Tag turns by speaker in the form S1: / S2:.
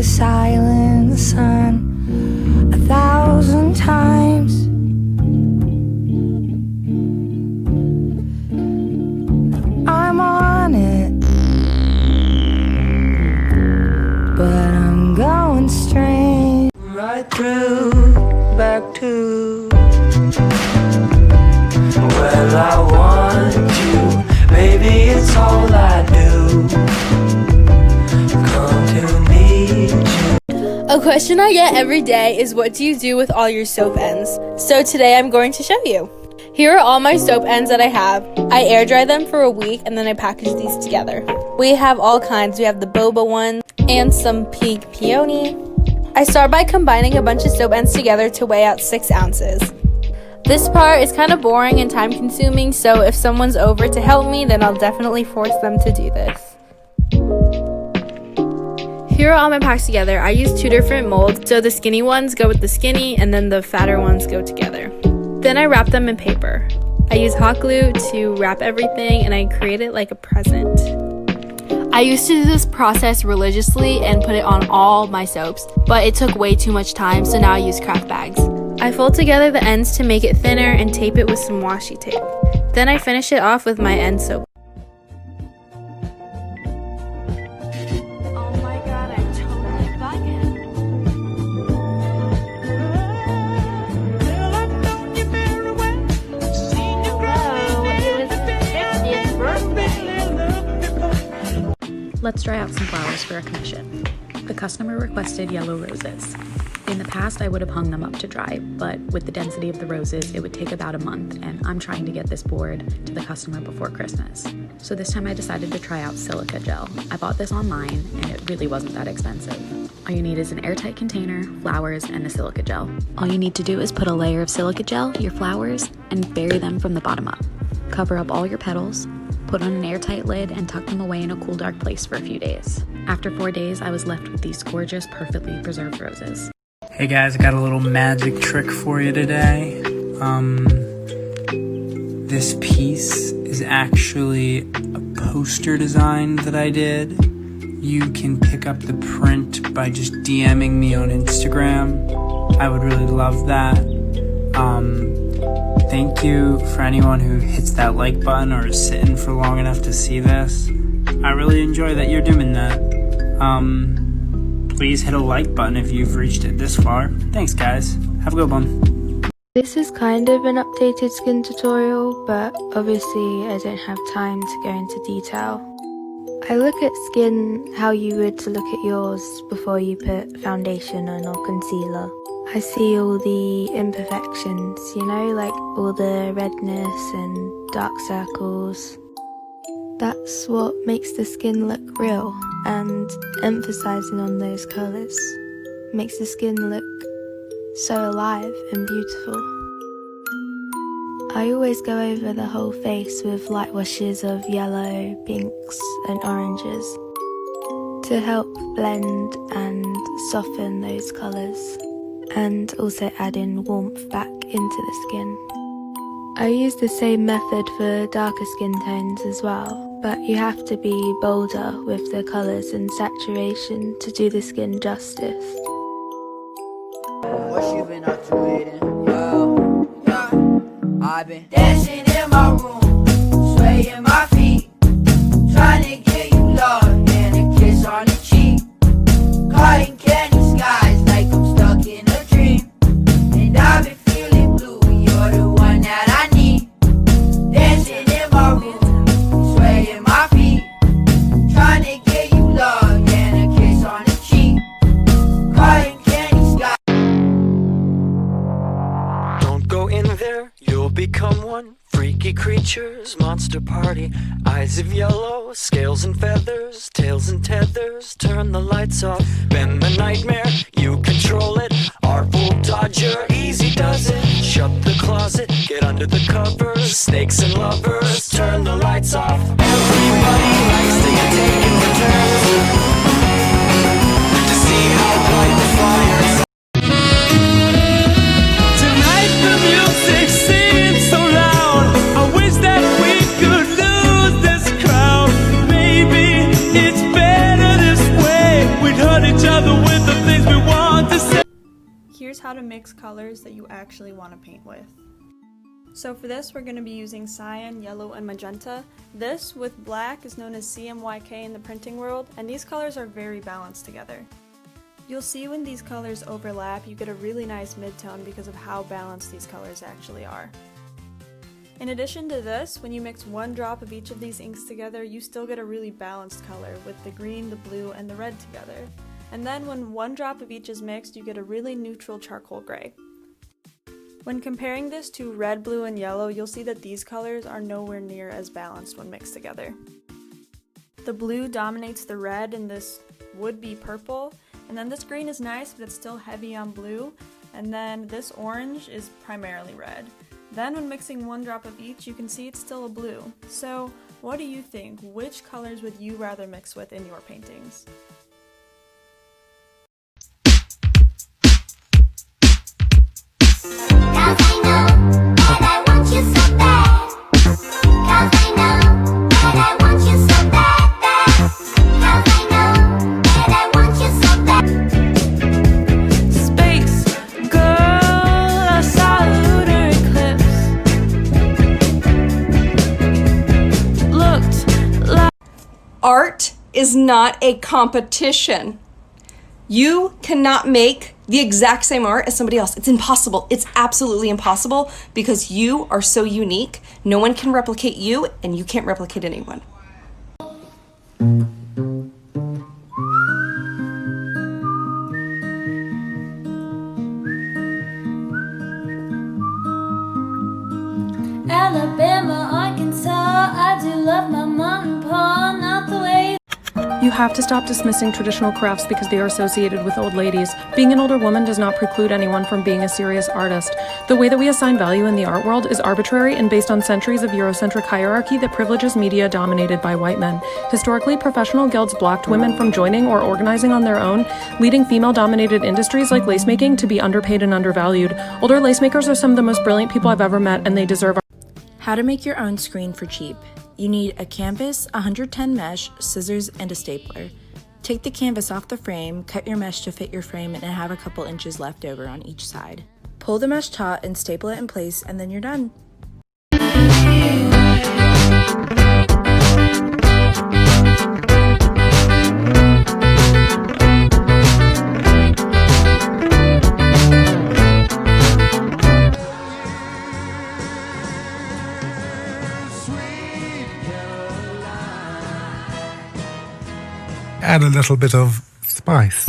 S1: silent sun 1,000 times. I'm on it, but I'm going straight right through back to well, I want you, baby, it's all I do. Come to meet you.
S2: A question I get every day is, what do you do with all your soap ends? So today I'm going to show you. Here are all my soap ends that I have. I air dry them for a week and then I package these together. We have all kinds. We have the boba ones and some pink peony. I start by combining a bunch of soap ends together to weigh out 6 ounces. This part is kind of boring and time consuming, so if someone's over to help me, then I'll definitely force them to do this. Here are all my packs together. I use 2 different molds, so the skinny ones go with the skinny and then the fatter ones go together. Then I wrap them in paper. I use hot glue to wrap everything and I create it like a present. I used to do this process religiously and put it on all my soaps, but it took way too much time, so now I use craft bags. I fold together the ends to make it thinner and tape it with some washi tape. Then I finish it off with my end soap. Oh my god, I totally got it. Hello, it was his 50th birthday.
S3: Let's try out some flowers for a commission. The customer requested yellow roses. In the past, I would have hung them up to dry, but with the density of the roses, it would take about a month, and I'm trying to get this board to the customer before Christmas. So this time I decided to try out silica gel. I bought this online, and it really wasn't that expensive. All you need is an airtight container, flowers, and a silica gel. All you need to do is put a layer of silica gel, your flowers, and bury them from the bottom up. Cover up all your petals, put on an airtight lid, and tuck them away in a cool, dark place for a few days. After 4 days, I was left with these gorgeous, perfectly preserved roses.
S4: Hey guys, I got a little magic trick for you today. This piece is actually a poster design that I did. You can pick up the print by just DMing me on Instagram. I would really love that. Thank you for anyone who hits that like button or is sitting for long enough to see this. I really enjoy that you're doing that. Please hit a like button if you've reached it this far. Thanks guys, have a good one.
S1: This is kind of an updated skin tutorial, but obviously I don't have time to go into detail. I look at skin how you would to look at yours before you put foundation on or concealer. I see all the imperfections, you know, like all the redness and dark circles. That's what makes the skin look real, and emphasizing on those colours makes the skin look so alive and beautiful. I always go over the whole face with light washes of yellow, pinks and oranges to help blend and soften those colours, and also add in warmth back into the skin. I use the same method for darker skin tones as well, but you have to be bolder with the colours and saturation to do the skin justice.
S5: What you been up to, Aiden? Yo, I've been dancing in my room, swaying my feet, trying to get you love and a kiss on the cheek. Caught in candy skies like I'm stuck in a dream, and I've been feeling blue, you're the one that I need. Dancing in my room, swaying my feet, trying to get you love and a kiss on the cheek. Caught in candy skies.
S6: Don't go in there, you'll become one. Freaky creatures, monster party. Eyes of yellow, scales and feathers, tails and tethers. Turn the lights off, bend the nightmare, you control it. Artful dodger, easy does it. Shut the closet, get under the covers. Snakes and lovers, turn the lights off. Everybody likes to get taken for turns to see how bright the fire is. Tonight the music seems so loud. I wish that we could lose this crowd. Maybe it's better this way. We'd hurt each other with
S7: how to mix colors that you actually want to paint with. So for this, we're going to be using cyan, yellow, and magenta. This, with black, is known as CMYK in the printing world, and these colors are very balanced together. You'll see when these colors overlap, you get a really nice midtone because of how balanced these colors actually are. In addition to this, when you mix one drop of each of these inks together, you still get a really balanced color with the green, the blue, and the red together. And then when one drop of each is mixed, you get a really neutral charcoal gray. When comparing this to red, blue, and yellow, you'll see that these colors are nowhere near as balanced when mixed together. The blue dominates the red and this would be purple, and then this green is nice but it's still heavy on blue, and then this orange is primarily red. Then when mixing one drop of each, you can see it's still a blue. So what do you think? Which colors would you rather mix with in your paintings?
S8: Art is not a competition. You cannot make the exact same art as somebody else. It's impossible. It's absolutely impossible because you are so unique. No one can replicate you, and you can't replicate anyone.
S9: Alabama, Arkansas, I do love my mom and pa, not the way.
S10: You have to stop dismissing traditional crafts because they are associated with old ladies. Being an older woman does not preclude anyone from being a serious artist. The way that we assign value in the art world is arbitrary and based on centuries of Eurocentric hierarchy that privileges media dominated by white men. Historically, professional guilds blocked women from joining or organizing on their own, leading female-dominated industries like lacemaking to be underpaid and undervalued. Older lacemakers are some of the most brilliant people I've ever met, and they deserve
S11: How to make your own screen for cheap. You need a canvas, 110 mesh, scissors, and a stapler. Take the canvas off the frame, cut your mesh to fit your frame, and have a couple inches left over on each side. Pull the mesh taut and staple it in place, and then you're done.
S12: Add a little bit of spice.